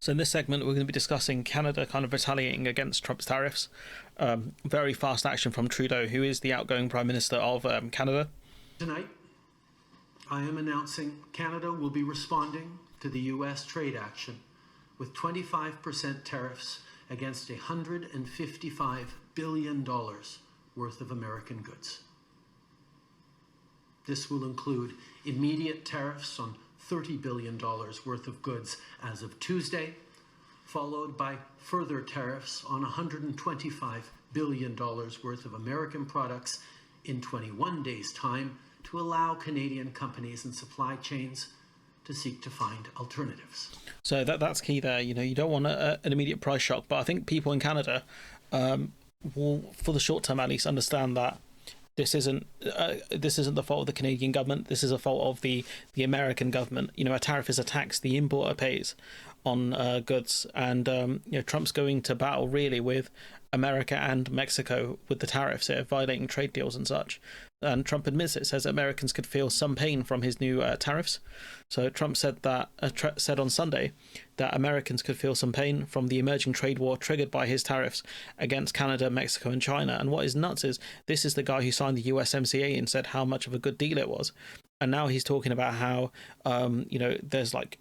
So in this segment, we're going to be discussing Canada kind of retaliating against Trump's tariffs. Very fast action from Trudeau, who is the outgoing Prime Minister of Canada. Tonight, I am announcing Canada will be responding to the U.S. trade action with 25% tariffs against $155 billion worth of American goods. This will include immediate tariffs on $30 billion worth of goods as of Tuesday, followed by further tariffs on $125 billion worth of American products in 21 days' time to allow Canadian companies and supply chains to seek to find alternatives. So that's key there. You don't want an immediate price shock, but I think people in Canada will, for the short term at least, understand that this isn't the fault of the Canadian government. This is a fault of the American government. A tariff is a tax the importer pays on goods, and Trump's going to battle really with America and Mexico with the tariffs. They're violating trade deals and such. And Trump admits it, says Americans could feel some pain from his new tariffs. So Trump said that said on Sunday that Americans could feel some pain from the emerging trade war triggered by his tariffs against Canada, Mexico, and China. And what is nuts is this is the guy who signed the USMCA and said how much of a good deal it was, and now he's talking about how there's like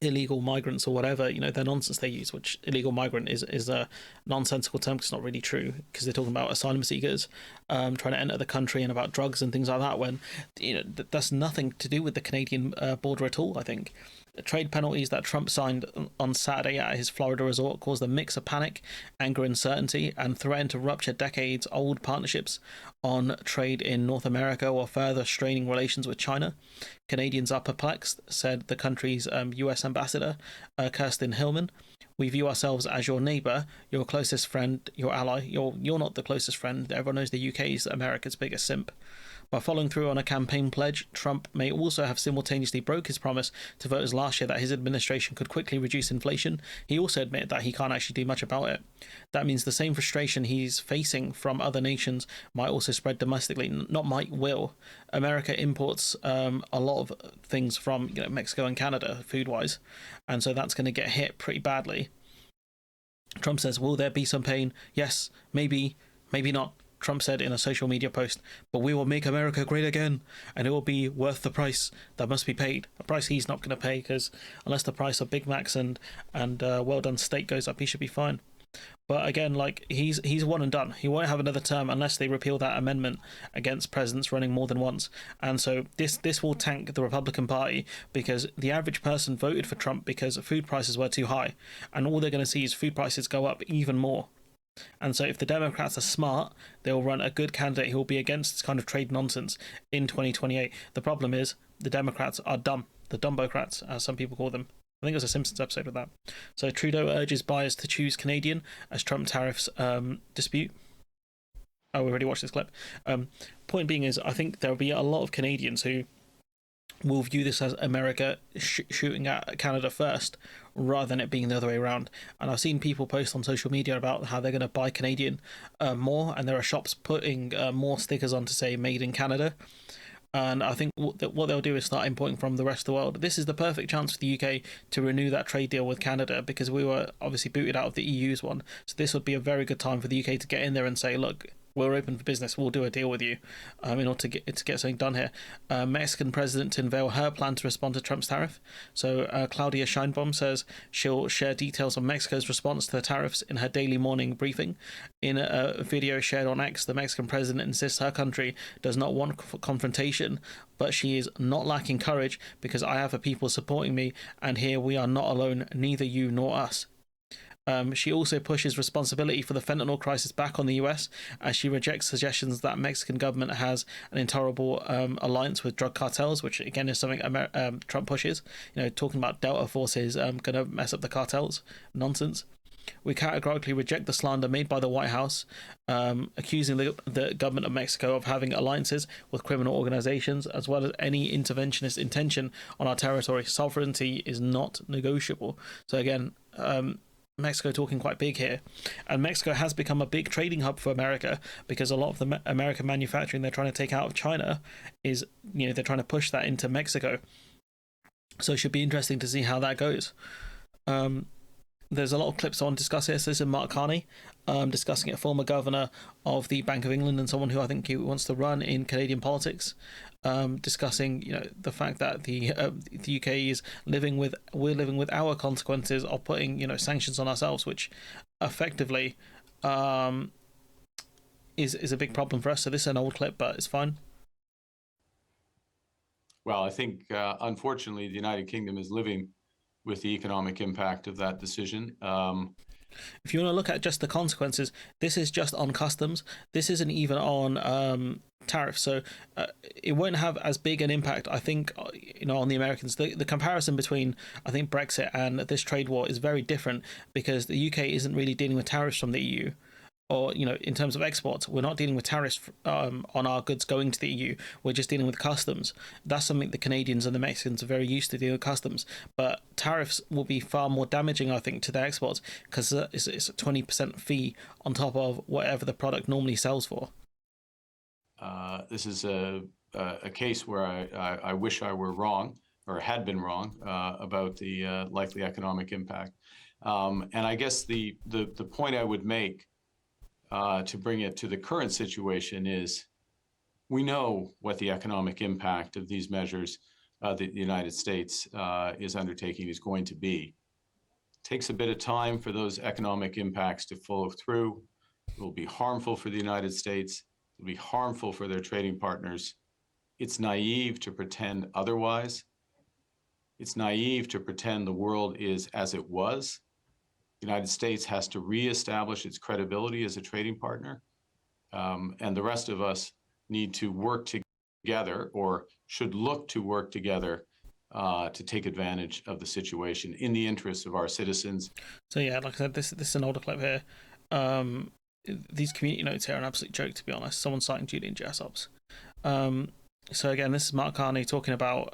illegal migrants or whatever, the nonsense they use, which illegal migrant is a nonsensical term because it's not really true, because they're talking about asylum seekers trying to enter the country and about drugs and things like that, when that's nothing to do with the Canadian border at all. I think the trade penalties that Trump signed on Saturday at his Florida resort caused a mix of panic, anger, uncertainty, and threatened to rupture decades-old partnerships on trade in North America or further straining relations with China. Canadians are perplexed, said the country's US ambassador, Kirsten Hillman. We view ourselves as your neighbour, your closest friend, your ally. You're not the closest friend. Everyone knows the UK is America's biggest simp. By following through on a campaign pledge, Trump may also have simultaneously broke his promise to voters last year that his administration could quickly reduce inflation. He also admitted that he can't actually do much about it. That means the same frustration he's facing from other nations might also spread domestically. Not might, will. America imports a lot of things from Mexico and Canada, food-wise, and so that's going to get hit pretty badly. Trump says, will there be some pain? Yes, maybe, maybe not. Trump said in a social media post, but we will make America great again, and it will be worth the price that must be paid. A price he's not going to pay, because unless the price of Big Macs and well-done steak goes up, he should be fine. But again, he's one and done. He won't have another term unless they repeal that amendment against presidents running more than once. And so this will tank the Republican Party, because the average person voted for Trump because food prices were too high, and all they're going to see is food prices go up even more. And so if the Democrats are smart, they'll run a good candidate who will be against this kind of trade nonsense in 2028. The problem is the Democrats are dumb. The Dumbocrats, as some people call them. I think there's a Simpsons episode of that. So Trudeau urges buyers to choose Canadian as Trump tariffs dispute. Oh, we already watched this clip. Point being is, I think there will be a lot of Canadians who will view this as America shooting at Canada first, rather than it being the other way around. And I've seen people post on social media about how they're going to buy Canadian more, and there are shops putting more stickers on to say "Made in Canada." And I think what they'll do is start importing from the rest of the world. This is the perfect chance for the UK to renew that trade deal with Canada, because we were obviously booted out of the EU's one. So this would be a very good time for the UK to get in there and say, look, we're open for business. We'll do a deal with you in order to get something done here. Mexican president to unveil her plan to respond to Trump's tariff. So Claudia Sheinbaum says she'll share details on Mexico's response to the tariffs in her daily morning briefing. In a video shared on X, the Mexican president insists her country does not want confrontation, but she is not lacking courage because I have a people supporting me, and here we are not alone, neither you nor us. She also pushes responsibility for the fentanyl crisis back on the US, as she rejects suggestions that Mexican government has an intolerable alliance with drug cartels, which again is something Trump pushes. Talking about Delta Force is going to mess up the cartels. Nonsense. We categorically reject the slander made by the White House, accusing the government of Mexico of having alliances with criminal organizations, as well as any interventionist intention on our territory. Sovereignty is not negotiable. So again, Mexico talking quite big here, and Mexico has become a big trading hub for America, because a lot of the American manufacturing they're trying to take out of China is, they're trying to push that into Mexico. So it should be interesting to see how that goes. There's a lot of clips I want to discuss here. So this is Mark Carney discussing it, former governor of the Bank of England and someone who I think he wants to run in Canadian politics, discussing the fact that the UK is we're living with our consequences of putting sanctions on ourselves, which effectively is a big problem for us. So this is an old clip, but it's fine. Well, I think unfortunately the United Kingdom is living with the economic impact of that decision. If you want to look at just the consequences, this is just on customs. This isn't even on tariffs, so it won't have as big an impact, I think, on the Americans. The comparison between, I think, Brexit and this trade war is very different because the UK isn't really dealing with tariffs from the EU. Or, in terms of exports, we're not dealing with tariffs on our goods going to the EU. We're just dealing with customs. That's something the Canadians and the Mexicans are very used to dealing with customs. But tariffs will be far more damaging, I think, to their exports because it's a 20% fee on top of whatever the product normally sells for. This is a case where I wish I were wrong or had been wrong about the likely economic impact. And I guess the point I would make to bring it to the current situation is we know what the economic impact of these measures that the United States is undertaking is going to be. It takes a bit of time for those economic impacts to follow through. It will be harmful for the United States. It will be harmful for their trading partners. It's naive to pretend otherwise. It's naive to pretend the world is as it was. The United States has to reestablish its credibility as a trading partner, and the rest of us need to work together, or should look to work together, to take advantage of the situation in the interests of our citizens. So yeah, like I said, this is an older clip here. These community notes here are an absolute joke, to be honest. Someone citing Julian Jessop's. So again, this is Mark Carney talking about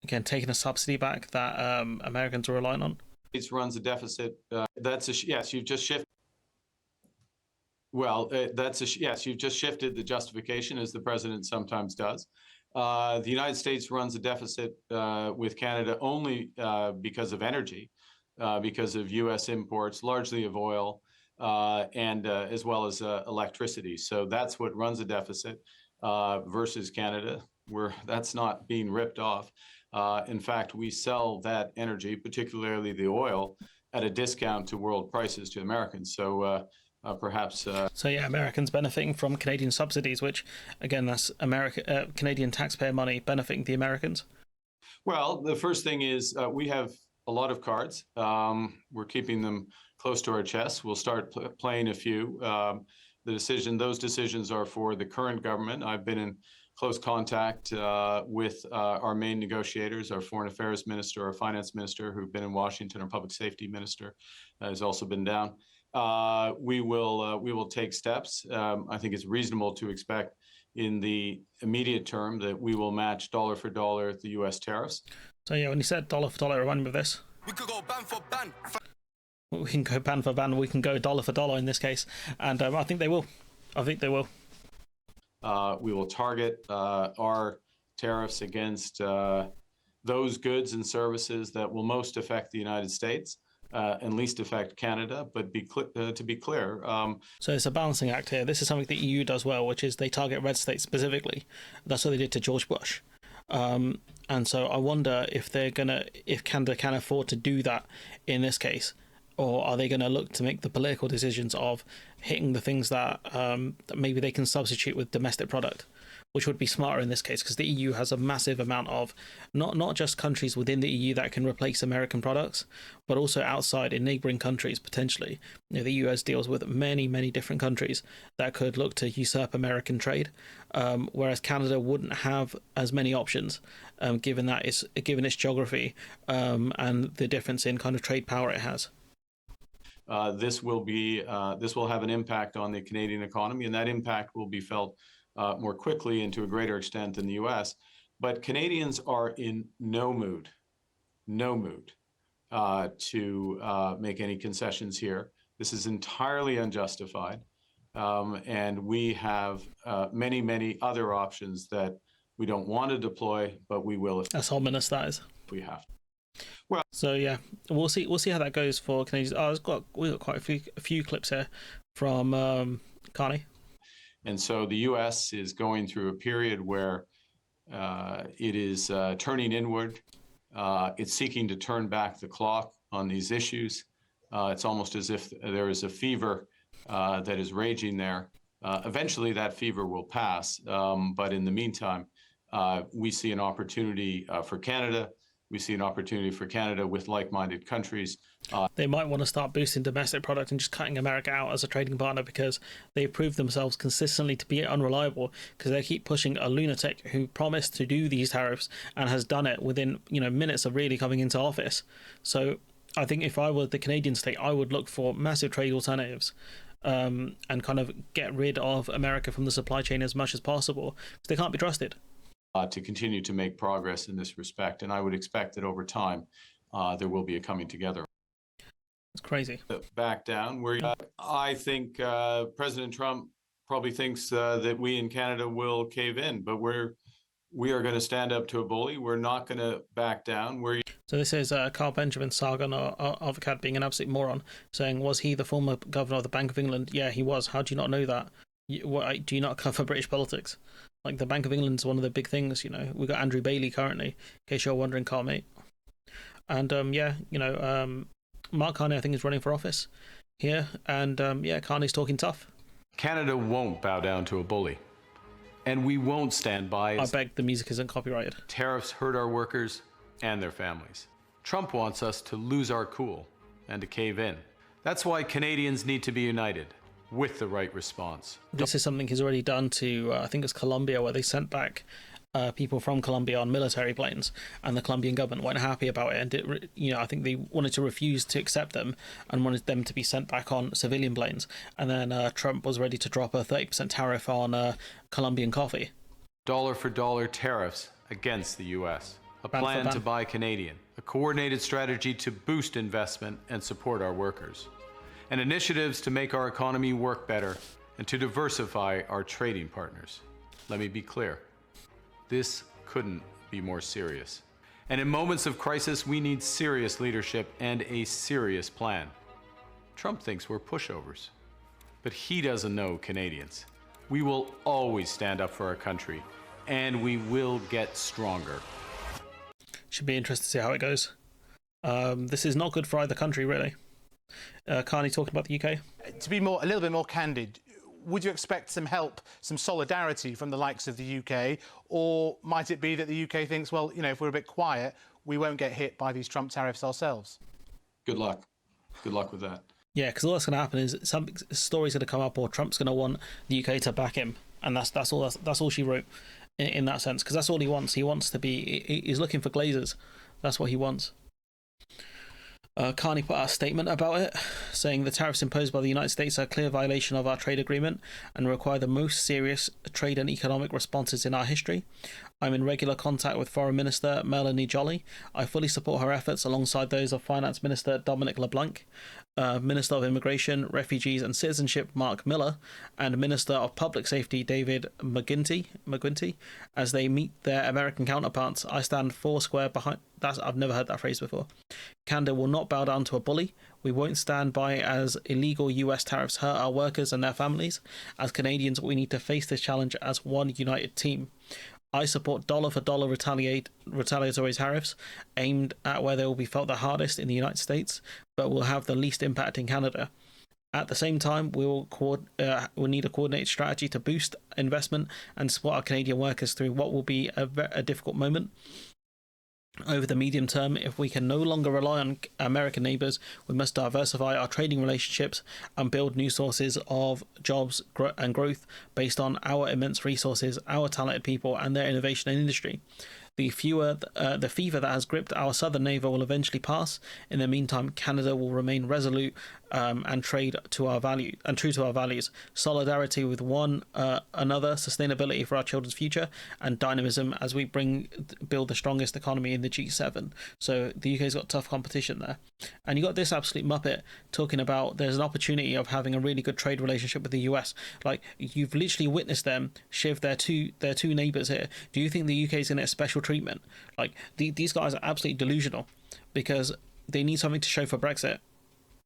again taking a subsidy back that Americans are relying on. Runs a deficit. Yes. You've just shifted. Well, yes. You've just shifted the justification, as the president sometimes does. The United States runs a deficit with Canada only because of energy, because of U.S. imports, largely of oil, and as well as electricity. So that's what runs a deficit versus Canada, where that's not being ripped off. In fact, we sell that energy, particularly the oil, at a discount to world prices to Americans. So perhaps. So yeah, Americans benefiting from Canadian subsidies, which again, that's Canadian taxpayer money benefiting the Americans. Well, the first thing is we have a lot of cards. We're keeping them close to our chests. We'll start playing a few. Those decisions are for the current government. I've been in close contact with our main negotiators, our foreign affairs minister, our finance minister, who've been in Washington, our public safety minister has also been down. We will take steps. I think it's reasonable to expect in the immediate term that we will match dollar for dollar the U.S. tariffs. So yeah, when you said dollar for dollar, remind me of this. We could go ban for ban. We can go ban for ban. We can go dollar for dollar in this case, and I think they will. We will target our tariffs against those goods and services that will most affect the United States and least affect Canada. But to be clear. So it's a balancing act here. This is something the EU does well, which is they target red states specifically. That's what they did to George Bush. And so I wonder if Canada can afford to do that in this case. Or are they going to look to make the political decisions of hitting the things that maybe they can substitute with domestic product, which would be smarter in this case because the EU has a massive amount of not just countries within the EU that can replace American products, but also outside in neighbouring countries potentially. The US deals with many, many different countries that could look to usurp American trade, whereas Canada wouldn't have as many options, given its geography and the difference in kind of trade power it has. This will have an impact on the Canadian economy, and that impact will be felt more quickly and to a greater extent than the U.S. But Canadians are in no mood to make any concessions here. This is entirely unjustified, and we have many, many other options that we don't want to deploy, but we will if that's ominous. That is. We have. Well, So yeah, we'll see how that goes for Canadians. We got quite a few clips here from Carney. And so the U.S. is going through a period where it is turning inward. It's seeking to turn back the clock on these issues. It's almost as if there is a fever that is raging there. Eventually, that fever will pass. But in the meantime, we see an opportunity for Canada. We see an opportunity for Canada with like-minded countries. They might want to start boosting domestic product and just cutting America out as a trading partner, because they prove themselves consistently to be unreliable, because they keep pushing a lunatic who promised to do these tariffs and has done it within minutes of really coming into office. So I think if I were the Canadian state, I would look for massive trade alternatives, and kind of get rid of America from the supply chain as much as possible, because they can't be trusted. To continue to make progress in this respect. And I would expect that over time, there will be a coming together. It's crazy. Back down. I think President Trump probably thinks that we in Canada will cave in, but we are going to stand up to a bully. We're not going to back down. So this is Carl Benjamin Sargon of Akkad being an absolute moron, saying, was he the former governor of the Bank of England? Yeah, he was. How do you not know that? Do you not cover British politics? Like, the Bank of England's one of the big things, We've got Andrew Bailey currently, in case you're wondering, Carl, mate. And, Mark Carney, I think, is running for office here. And, Carney's talking tough. Canada won't bow down to a bully. And we won't stand by. I beg, the music isn't copyrighted. Tariffs hurt our workers and their families. Trump wants us to lose our cool and to cave in. That's why Canadians need to be united with the right response. This is something he's already done to, I think it's Colombia, where they sent back people from Colombia on military planes, and the Colombian government weren't happy about it, and I think they wanted to refuse to accept them and wanted them to be sent back on civilian planes. And then Trump was ready to drop a 30% tariff on Colombian coffee. Dollar for dollar tariffs against the U.S. A plan to buy Canadian. A coordinated strategy to boost investment and support our workers. And initiatives to make our economy work better and to diversify our trading partners. Let me be clear. This couldn't be more serious. And in moments of crisis, we need serious leadership and a serious plan. Trump thinks we're pushovers, but he doesn't know Canadians. We will always stand up for our country, and we will get stronger. Should be interesting to see how it goes. This is not good for either country, really. Carney talking about the UK. To be a little bit more candid, would you expect some help, some solidarity from the likes of the UK, or might it be that the UK thinks, well, if we're a bit quiet, we won't get hit by these Trump tariffs ourselves? Good luck. Good luck with that. Yeah, because all that's going to happen is some story's going to come up, or Trump's going to want the UK to back him, and that's all she wrote in that sense, because that's all he wants. He wants to be. He's looking for Glazers. That's what he wants. Carney put out a statement about it, saying the tariffs imposed by the United States are a clear violation of our trade agreement and require the most serious trade and economic responses in our history. I'm in regular contact with Foreign Minister Melanie Joly. I fully support her efforts alongside those of Finance Minister Dominic LeBlanc, Minister of Immigration, Refugees and Citizenship Mark Miller, and Minister of Public Safety David McGuinty as they meet their American counterparts. I stand foursquare behind. I've never heard that phrase before. Canada will not bow down to a bully. We won't stand by as illegal US tariffs hurt our workers and their families. As Canadians, we need to face this challenge as one united team. I support dollar for dollar retaliatory tariffs aimed at where they will be felt the hardest in the United States, but will have the least impact in Canada. At the same time, we'll need a coordinated strategy to boost investment and support our Canadian workers through what will be a difficult moment. Over the medium term, if we can no longer rely on American neighbours, we must diversify our trading relationships and build new sources of jobs and growth based on our immense resources, our talented people and their innovation and industry. The fever that has gripped our southern neighbour will eventually pass. In the meantime, Canada will remain resolute and true to our values, solidarity with one another, sustainability for our children's future, and dynamism as we build the strongest economy in the G7. So the UK's got tough competition there. And you got this absolute muppet talking about there's an opportunity of having a really good trade relationship with the US. Like, you've literally witnessed them shiv their two neighbours here. Do you think the UK is going to get special treatment? Like, these guys are absolutely delusional, because they need something to show for Brexit.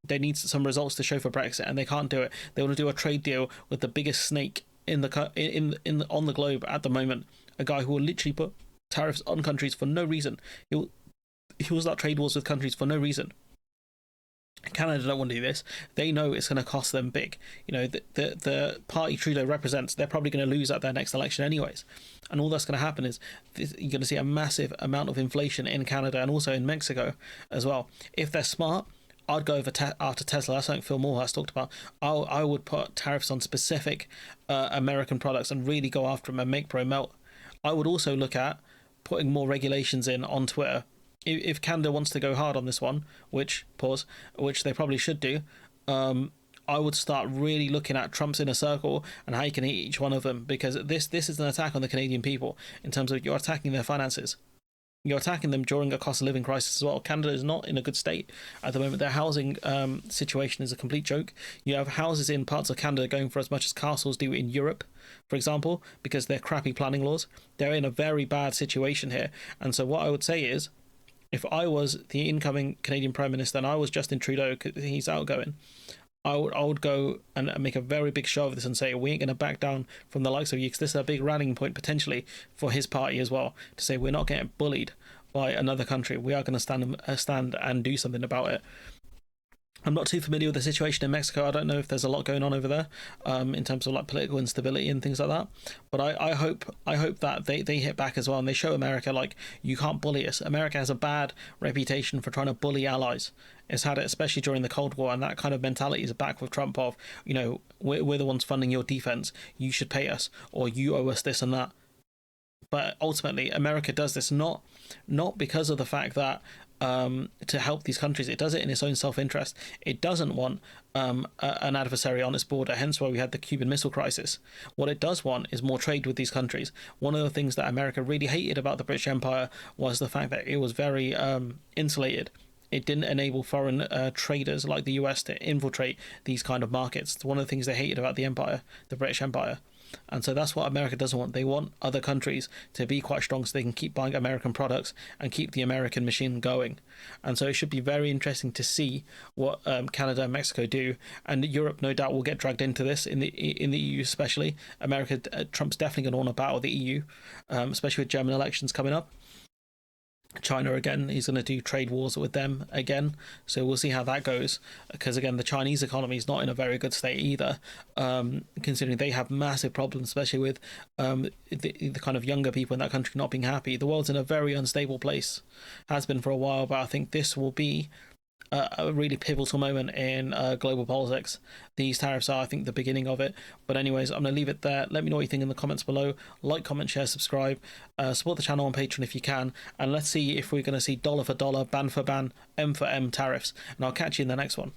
They need some results to show for Brexit, and they can't do it. They want to do a trade deal with the biggest snake in the on the globe at the moment, a guy who will literally put tariffs on countries for no reason. He will start trade wars with countries for no reason. Canada don't want to do this. They know it's going to cost them big. You know, the party Trudeau represents, they're probably going to lose at their next election anyways. And all that's going to happen is you're going to see a massive amount of inflation in Canada and also in Mexico as well. If they're smart, I'd go over after Tesla. That's something Phil Moore has talked about. I would put tariffs on specific American products and really go after them and make pro melt. I would also look at putting more regulations in on Twitter. If Canada wants to go hard on this one, which they probably should do, I would start really looking at Trump's inner circle and how you can eat each one of them, because this is an attack on the Canadian people in terms of you're attacking their finances. You're attacking them during a cost of living crisis as well. Canada is not in a good state at the moment. Their housing situation is a complete joke. You have houses in parts of Canada going for as much as castles do in Europe, for example, because they're crappy planning laws. They're in a very bad situation here. And so what I would say is, if I was the incoming Canadian Prime Minister and I was Justin Trudeau, because he's outgoing, I would go and make a very big show of this and say we ain't going to back down from the likes of you, because this is a big rallying point potentially for his party as well, to say we're not getting bullied by another country. We are going to stand and do something about it. I'm not too familiar with the situation in Mexico. I don't know if there's a lot going on over there in terms of like political instability and things like that. But I hope that they hit back as well, and they show America like, you can't bully us. America has a bad reputation for trying to bully allies. It's had it especially during the Cold War, and that kind of mentality is back with Trump of, you know, we're the ones funding your defense. You should pay us, or you owe us this and that. But ultimately, America does this not because of the fact that to help these countries. It does it in its own self-interest. It doesn't want an adversary on its border, hence why we had the Cuban Missile Crisis. What it does want is more trade with these countries. One of the things that America really hated about the British Empire was the fact that it was very insulated. It didn't enable foreign traders like the US to infiltrate these kind of markets. It's one of the things they hated about the empire, the British Empire. And so that's what America doesn't want. They want other countries to be quite strong so they can keep buying American products and keep the American machine going. And so it should be very interesting to see what Canada and Mexico do. And Europe, no doubt, will get dragged into this, in the EU especially. America, Trump's definitely going to want to battle the EU, especially with German elections coming up. China again, he's going to do trade wars with them again, so we'll see how that goes, because again the Chinese economy is not in a very good state either, considering they have massive problems, especially with the kind of younger people in that country not being happy. The world's in a very unstable place, has been for a while, but I think this will be a really pivotal moment in global politics. These tariffs are, I think, the beginning of it. But anyways, I'm going to leave it there. Let me know what you think in the comments below. Like, comment, share, subscribe. Support the channel on Patreon if you can. And let's see if we're going to see dollar for dollar, ban for ban, M for M tariffs. And I'll catch you in the next one.